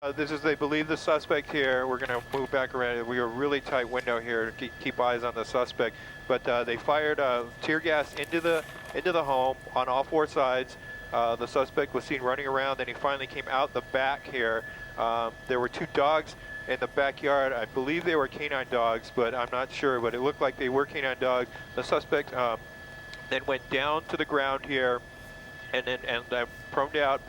They believe the suspect here. We're going to move back around. We have a really tight window here to keep eyes on the suspect. But they fired tear gas into the home on all four sides. The suspect was seen running around, then he finally came out the back here. There were two dogs in the backyard. I believe they were canine dogs, but I'm not sure, but it looked like they were canine dogs. The suspect then went down to the ground here and proned out,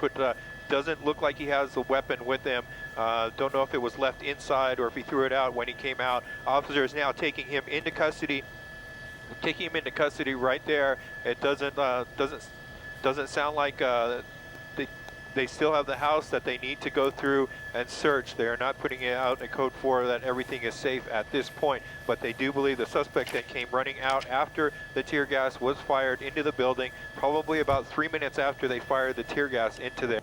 doesn't look like he has the weapon with him. Don't know if it was left inside or if he threw it out when he came out. Officers now taking him into custody. Taking him into custody right there. It doesn't sound like they still have the house that they need to go through and search. They are not putting it out in code 4 that everything is safe at this point, but they do believe the suspect that came running out after the tear gas was fired into the building, probably about 3 minutes after they fired the tear gas into there.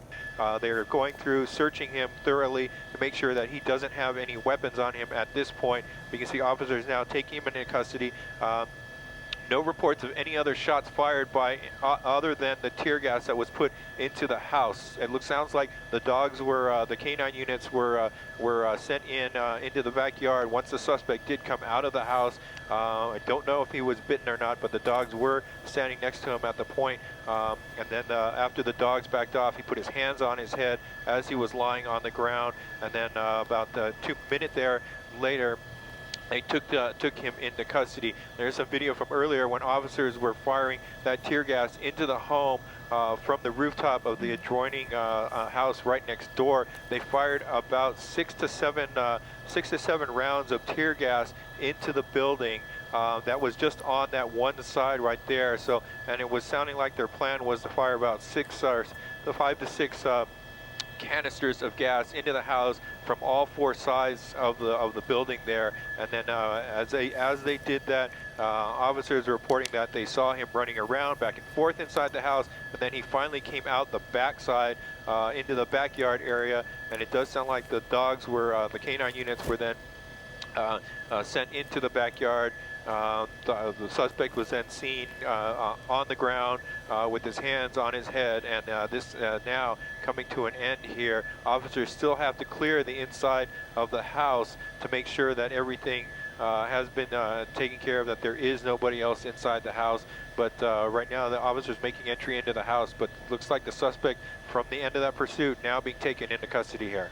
They're going through, searching him thoroughly to make sure that he doesn't have any weapons on him at this point. You can see officers now taking him into custody. No reports of any other shots fired by other than the tear gas that was put into the house. It sounds like the dogs were, the canine units were sent into the backyard once the suspect did come out of the house. I don't know if he was bitten or not, but the dogs were standing next to him at the point. And then after the dogs backed off, he put his hands on his head as he was lying on the ground. And then about 2 minutes later, they took him into custody. There's some video from earlier when officers were firing that tear gas into the home from the rooftop of the adjoining house right next door. They fired about 6 to 7 rounds of tear gas into the building. That was just on that one side right there. So, and it was sounding like their plan was to fire about 5 to 6 canisters of gas into the house from all four sides of the building there. And then as they did that, officers are reporting that they saw him running around back and forth inside the house, and then he finally came out the backside into the backyard area. And it does sound like the dogs were, the canine units were then sent into the backyard. The suspect was then seen on the ground with his hands on his head, and this now coming to an end here. Officers still have to clear the inside of the house to make sure that everything has been taken care of, that there is nobody else inside the house. But right now the officers making entry into the house, but looks like the suspect from the end of that pursuit now being taken into custody here.